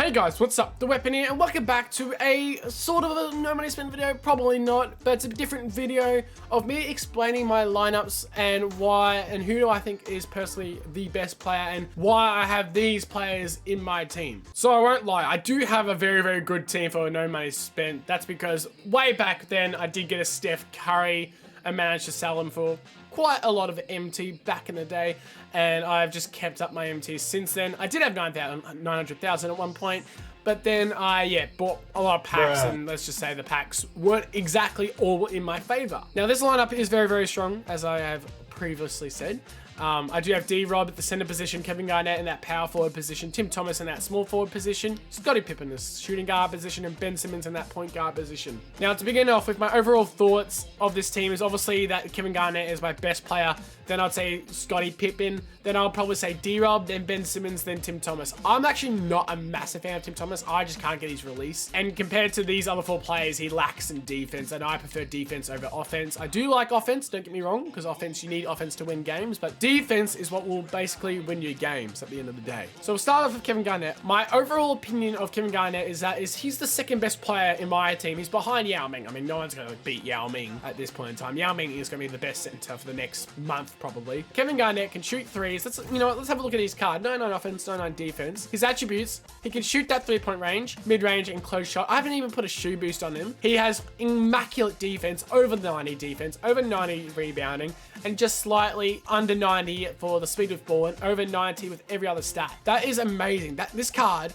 Hey guys, what's up? The Weapon here, and welcome back to a sort of a no money spent video, probably not, but it's a different video of me explaining my lineups and why and who do I think is personally the best player and why I have these players in my team. So I won't lie, I do have a very, very good team for no money spent. That's because way back then I did get a Steph Curry and managed to sell him for quite a lot of MT back in the day, and I've just kept up my MT since then. I did have 900,000 at one point, but then I bought a lot of packs, and let's just say the packs weren't exactly all in my favor. Now this lineup is very, very strong, as I have previously said. I do have D-Rob at the center position, Kevin Garnett in that power forward position, Tim Thomas in that small forward position, Scottie Pippen in the shooting guard position, and Ben Simmons in that point guard position. Now to begin off with, my overall thoughts of this team is obviously that Kevin Garnett is my best player, then I'd say Scottie Pippen, then I'll probably say D-Rob, then Ben Simmons, then Tim Thomas. I'm actually not a massive fan of Tim Thomas, I just can't get his release. And compared to these other four players, he lacks in defense, and I prefer defense over offense. I do like offense, don't get me wrong, because offense, you need offense to win games, but defense is what will basically win you games at the end of the day. So we'll start off with Kevin Garnett. My overall opinion of Kevin Garnett is that he's the second best player in my team. He's behind Yao Ming. I mean, no one's going to beat Yao Ming at this point in time. Yao Ming is going to be the best center for the next month, probably. Kevin Garnett can shoot threes. Let's have a look at his card. 99 offense, 99 defense. His attributes, he can shoot that 3-point range, mid-range, and close shot. I haven't even put a shoe boost on him. He has immaculate defense, over 90 defense, over 90 rebounding, and just slightly under 90 for the speed of ball, and over 90 with every other stat. That is amazing. This card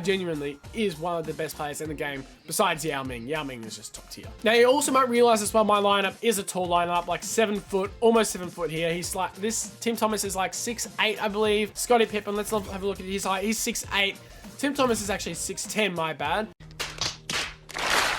genuinely is one of the best players in the game besides Yao Ming. Yao Ming is just top tier. Now you also might realize as well, my lineup is a tall lineup, like 7 foot, almost 7 foot here. He's like, Tim Thomas is like 6'8", I believe. Scottie Pippen, let's have a look at his height. He's 6'8". Tim Thomas is actually 6'10", my bad.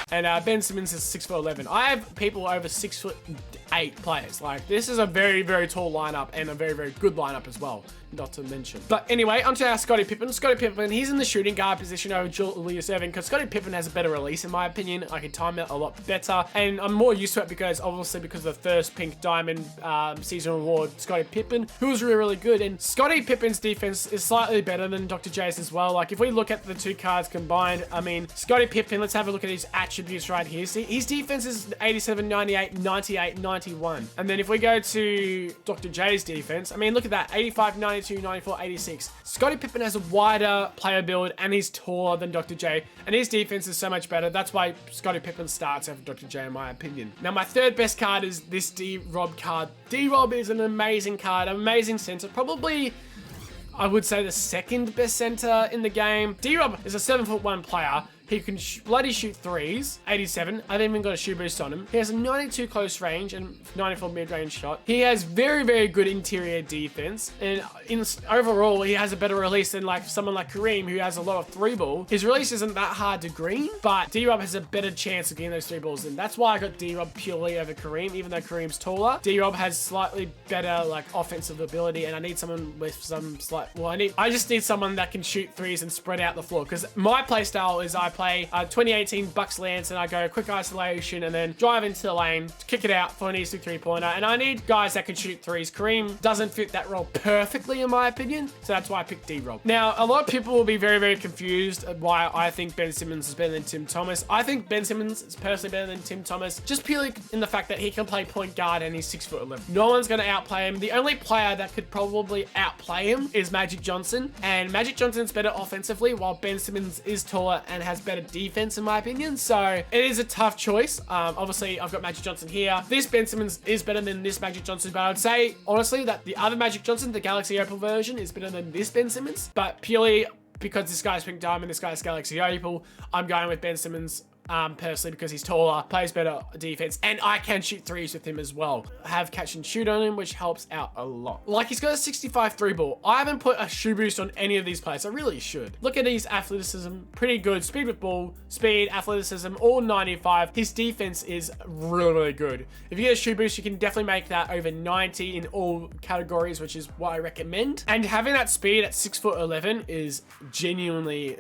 And Ben Simmons is 6'11". I have people over 6'8" players. Like, this is a very, very tall lineup and a very, very good lineup as well, not to mention. But anyway, onto our Scottie Pippen. Scottie Pippen, he's in the shooting guard position over Julius Erving because Scottie Pippen has a better release, in my opinion. I can time it a lot better, and I'm more used to it because of the first Pink Diamond season award, Scottie Pippen, who was really, really good. And Scottie Pippen's defense is slightly better than Dr. J's as well. Like, if we look at the two cards combined, I mean, Scottie Pippen, let's have a look at his attributes right here. See, his defense is 87, 98, 98, 91. And then if we go to Dr. J's defense, I mean, look at that, 85, 92, 94, 86. Scottie Pippen has a wider player build and he's taller than Dr. J, and his defense is so much better. That's why Scottie Pippen starts over Dr. J, in my opinion. Now, my third best card is this D-Rob card. D-Rob is an amazing card, amazing center, probably I would say the second best center in the game. D-Rob is a 7'1" player. He can bloody shoot threes, 87. I haven't even got a shoe boost on him. He has a 92 close range and 94 mid-range shot. He has very, very good interior defense. And overall, he has a better release than like someone like Kareem, who has a lot of three ball. His release isn't that hard to green, but D-Rob has a better chance of getting those three balls in. That's why I got D-Rob purely over Kareem, even though Kareem's taller. D-Rob has slightly better like offensive ability, and I need someone with some I just need someone that can shoot threes and spread out the floor, because my play style is I play 2018 Bucks Lance, and I go quick isolation and then drive into the lane, kick it out for an easy three-pointer, and I need guys that can shoot threes. Kareem doesn't fit that role perfectly, in my opinion, so that's why I picked D-Rob. Now, a lot of people will be very, very confused at why I think Ben Simmons is better than Tim Thomas. I think Ben Simmons is personally better than Tim Thomas, just purely in the fact that he can play point guard and he's 6'11". No one's going to outplay him. The only player that could probably outplay him is Magic Johnson, and Magic Johnson's better offensively, while Ben Simmons is taller and has better defense, in my opinion. So it is a tough choice. Obviously, I've got Magic Johnson here. This Ben Simmons is better than this Magic Johnson, but I would say, honestly, that the other Magic Johnson, the Galaxy Opal version, is better than this Ben Simmons. But purely because this guy's Pink Diamond, this guy's Galaxy Opal, I'm going with Ben Simmons. Personally, because he's taller, plays better defense, and I can shoot threes with him as well. I have catch and shoot on him, which helps out a lot. Like, he's got a 65 three ball. I haven't put a shoe boost on any of these players. I really should. Look at his athleticism, pretty good. Speed with ball, speed, athleticism, all 95. His defense is really, really good. If you get a shoe boost, you can definitely make that over 90 in all categories, which is what I recommend. And having that speed at 6'11" is genuinely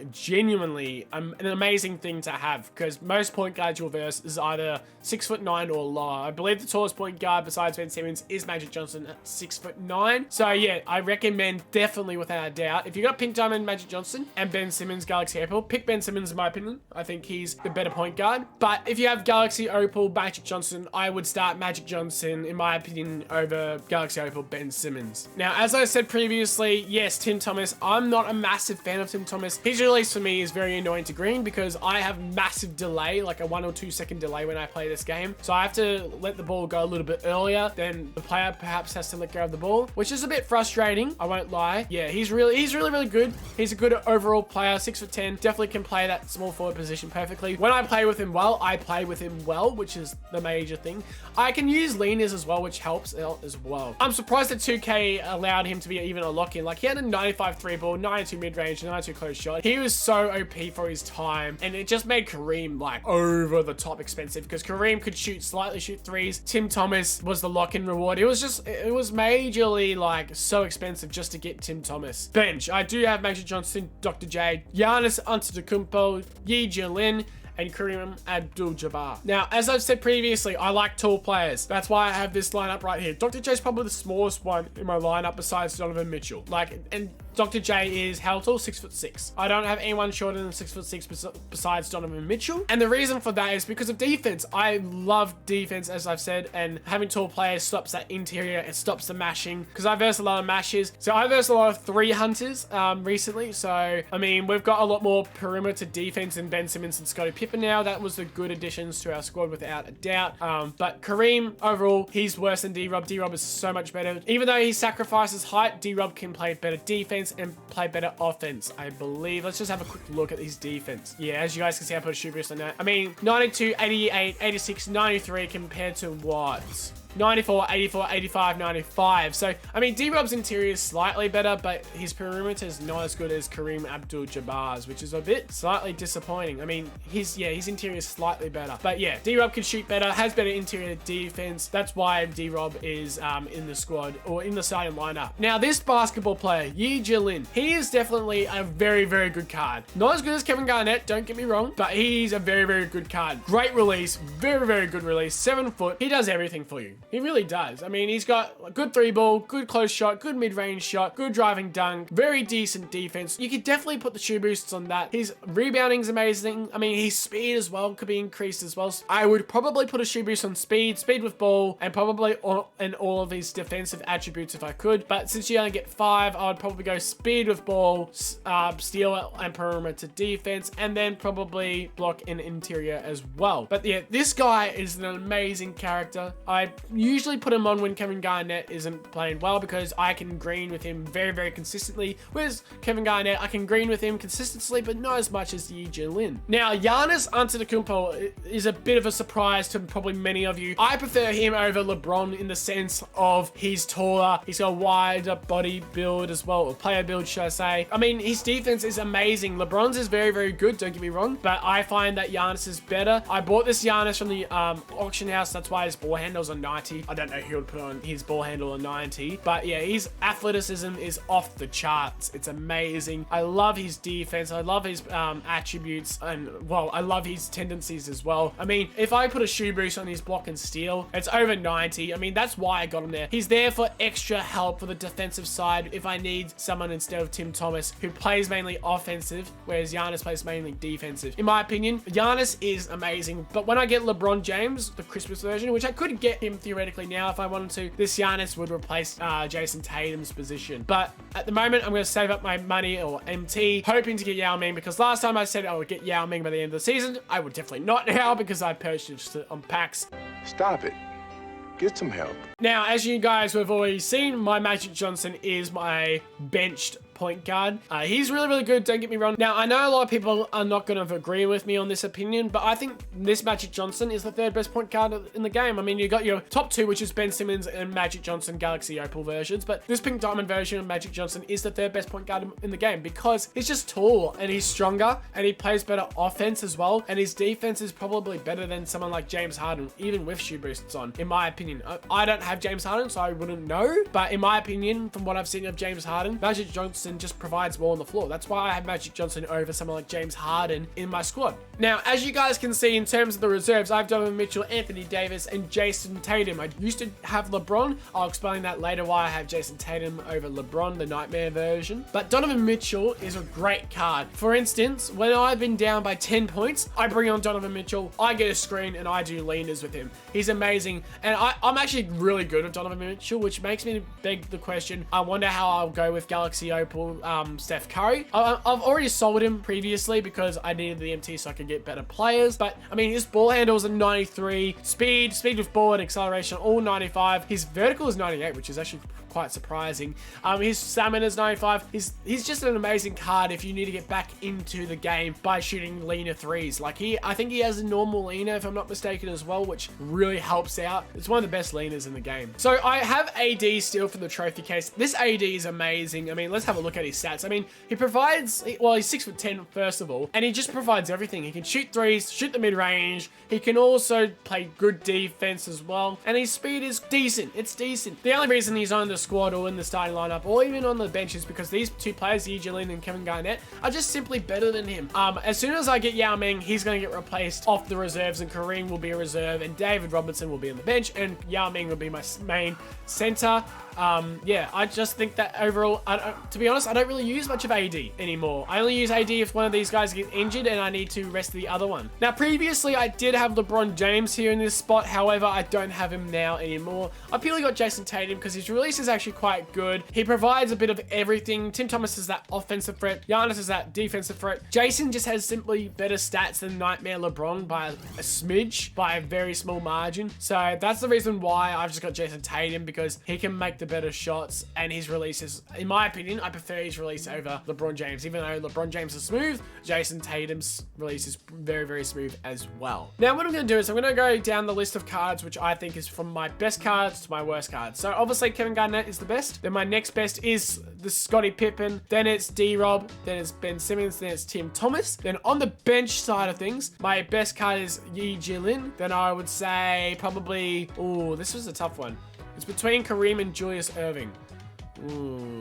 an amazing thing to have, because because most point guards you'll verse is either 6'9" or lower. I believe the tallest point guard besides Ben Simmons is Magic Johnson at 6'9". So yeah, I recommend definitely without a doubt, if you got Pink Diamond Magic Johnson and Ben Simmons Galaxy Opal, pick Ben Simmons in my opinion. I think he's the better point guard. But if you have Galaxy Opal Magic Johnson, I would start Magic Johnson in my opinion over Galaxy Opal Ben Simmons. Now, as I said previously, yes, Tim Thomas, I'm not a massive fan of Tim Thomas. His release for me is very annoying to green because I have massive delay, like a 1 or 2 second delay when I play this game. So I have to let the ball go a little bit earlier than the player perhaps has to let go of the ball, which is a bit frustrating. I won't lie. Yeah, he's really good. He's a good overall player, 6'10", definitely can play that small forward position perfectly. When I play with him well, I play with him well, which is the major thing. I can use leaners as well, which helps as well. I'm surprised that 2K allowed him to be even a lock-in. Like, he had a 95 3 ball, 92 mid-range, 92 close shot. He was so OP for his time, and it just made Kareem like over the top expensive because Kareem could slightly shoot threes. Tim Thomas was the lock-in reward. It was majorly like so expensive just to get Tim Thomas. Bench, I do have Magic Johnson, Dr. J, Giannis Antetokounmpo, Yi Jianlian, and Kareem Abdul-Jabbar. Now, as I've said previously, I like tall players. That's why I have this lineup right here. Dr. J is probably the smallest one in my lineup besides Donovan Mitchell. And Dr. J is how tall? 6'6". I don't have anyone shorter than 6'6" besides Donovan Mitchell. And the reason for that is because of defense. I love defense, as I've said, and having tall players stops that interior. It stops the mashing because I verse a lot of mashes. So I verse a lot of 3 hunters recently. So, I mean, we've got a lot more perimeter defense than Ben Simmons and Scottie Pippen now. That was the good additions to our squad without a doubt. But Kareem, overall, he's worse than D-Rob. D-Rob is so much better. Even though he sacrifices height, D-Rob can play better defense and play better offense, I believe. Let's just have a quick look at his defense. Yeah, as you guys can see, I put a shoe boost on that. I mean, 92, 88, 86, 93 compared to what? 94, 84, 85, 95. So, I mean, D-Rob's interior is slightly better, but his perimeter is not as good as Kareem Abdul-Jabbar's, which is a bit slightly disappointing. I mean, his interior is slightly better. But yeah, D-Rob can shoot better, has better interior defense. That's why D-Rob is in the squad or in the starting lineup. Now, this basketball player, Yi Jianlian, he is definitely a very, very good card. Not as good as Kevin Garnett, don't get me wrong, but he's a very, very good card. Great release, very, very good release. 7 foot. He does everything for you. He really does. I mean, he's got a good 3 ball, good close shot, good mid-range shot, good driving dunk, very decent defense. You could definitely put the shoe boosts on that. His rebounding is amazing. I mean, his speed as well could be increased as well. I would probably put a shoe boost on speed with ball, and probably in all of his defensive attributes if I could. But since you only get 5, I would probably go speed with ball, steal and perimeter defense, and then probably block and interior as well. But yeah, this guy is an amazing character. I usually put him on when Kevin Garnett isn't playing well because I can green with him very, very consistently. Whereas Kevin Garnett, I can green with him consistently, but not as much as Yi Jianlian. Now, Giannis Antetokounmpo is a bit of a surprise to probably many of you. I prefer him over LeBron in the sense of he's taller, he's got a wider body build as well, or player build, should I say. I mean, his defense is amazing. LeBron's is very, very good, don't get me wrong, but I find that Giannis is better. I bought this Giannis from the auction house, that's why his ball handle's on 90. I don't know who would put on his ball handle a 90, but yeah, his athleticism is off the charts. It's amazing. I love his defense. I love his attributes, and well, I love his tendencies as well. I mean, if I put a shoe boost on his block and steal, it's over 90. I mean, that's why I got him there. He's there for extra help for the defensive side if I need someone instead of Tim Thomas, who plays mainly offensive, whereas Giannis plays mainly defensive. In my opinion, Giannis is amazing, but when I get LeBron James, the Christmas version, which I could get him theoretically now if I wanted to, this Giannis would replace Jason Tatum's position. But at the moment, I'm going to save up my money, or MT, hoping to get Yao Ming, because last time I said I would get Yao Ming by the end of the season. I would definitely not now because I purchased it on packs. Stop it. Get some help. Now, as you guys have already seen, my Magic Johnson is my benched point guard. He's really, really good, don't get me wrong. Now, I know a lot of people are not going to agree with me on this opinion, but I think this Magic Johnson is the 3rd best point guard in the game. I mean, you got your top 2, which is Ben Simmons and Magic Johnson Galaxy Opal versions, but this Pink Diamond version of Magic Johnson is the 3rd best point guard in the game because he's just tall and he's stronger and he plays better offense as well, and his defense is probably better than someone like James Harden, even with shoe boosts on, in my opinion. I don't have James Harden, so I wouldn't know, but in my opinion, from what I've seen of James Harden, Magic Johnson Johnson just provides more on the floor. That's why I have Magic Johnson over someone like James Harden in my squad. Now, as you guys can see in terms of the reserves, I have Donovan Mitchell, Anthony Davis, and Jason Tatum. I used to have LeBron. I'll explain that later why I have Jason Tatum over LeBron, the nightmare version. But Donovan Mitchell is a great card. For instance, when I've been down by 10 points, I bring on Donovan Mitchell, I get a screen, and I do leaners with him. He's amazing. And I'm actually really good with Donovan Mitchell, which makes me beg the question, I wonder how I'll go with Galaxy Opal Steph Curry. I've already sold him previously because I needed the MT so I could get better players. But, I mean, his ball handle is a 93. Speed with ball and acceleration, all 95. His vertical is 98, which is actually quite surprising. His stamina is 95. He's just an amazing card if you need to get back into the game by shooting leaner threes. Like I think he has a normal leaner, if I'm not mistaken, as well, which really helps out. It's one of the best leaners in the game. So I have AD still from the trophy case. This AD is amazing. I mean, let's have a look at his stats. I mean, he provides, well, he's 6'10", first of all, and he just provides everything. He can shoot threes, shoot the mid-range. He can also play good defense as well, and his speed is decent. It's decent. The only reason he's on the squad or in the starting lineup or even on the bench is because these two players, Yi Jianlian and Kevin Garnett, are just simply better than him. As soon as I get Yao Ming, he's going to get replaced off the reserves, and Kareem will be a reserve, and David Robinson will be on the bench, and Yao Ming will be my main center. Yeah, I just think that overall, to be honest, I don't really use much of AD anymore. I only use AD if one of these guys gets injured and I need to rest the other one. Now, previously, I did have LeBron James here in this spot. However, I don't have him now anymore. I purely got Jason Tatum because his release is actually quite good. He provides a bit of everything. Tim Thomas is that offensive threat. Giannis is that defensive threat. Jason just has simply better stats than Nightmare LeBron by a smidge, by a very small margin. So that's the reason why I've just got Jason Tatum, because he can make the better shots, and his releases, in my opinion, I prefer his release over LeBron James. Even though LeBron James is smooth, Jason Tatum's release is very, very smooth as well. Now, what I'm going to do is I'm going to go down the list of cards, which I think is from my best cards to my worst cards. So obviously Kevin Garnett is the best. Then my next best is the Scottie Pippen. Then it's D-Rob. Then it's Ben Simmons. Then it's Tim Thomas. Then on the bench side of things, my best card is Yi Jianlian. Then I would say probably, oh, this was a tough one. It's between Kareem and Julius Erving.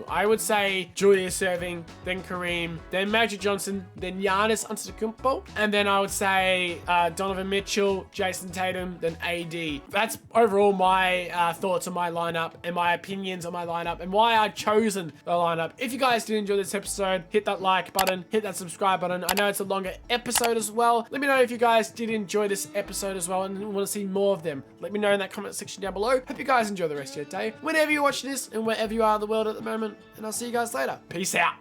I would say Julius Erving, then Kareem, then Magic Johnson, then Giannis Antetokounmpo, and then I would say Donovan Mitchell, Jason Tatum, then AD. That's overall my thoughts on my lineup and my opinions on my lineup and why I've chosen the lineup. If you guys did enjoy this episode, hit that like button, hit that subscribe button. I know it's a longer episode as well. Let me know if you guys did enjoy this episode as well and want to see more of them. Let me know in that comment section down below. Hope you guys enjoy the rest of your day, whenever you're watching this and wherever you are in the world at the moment, and I'll see you guys later. Peace out.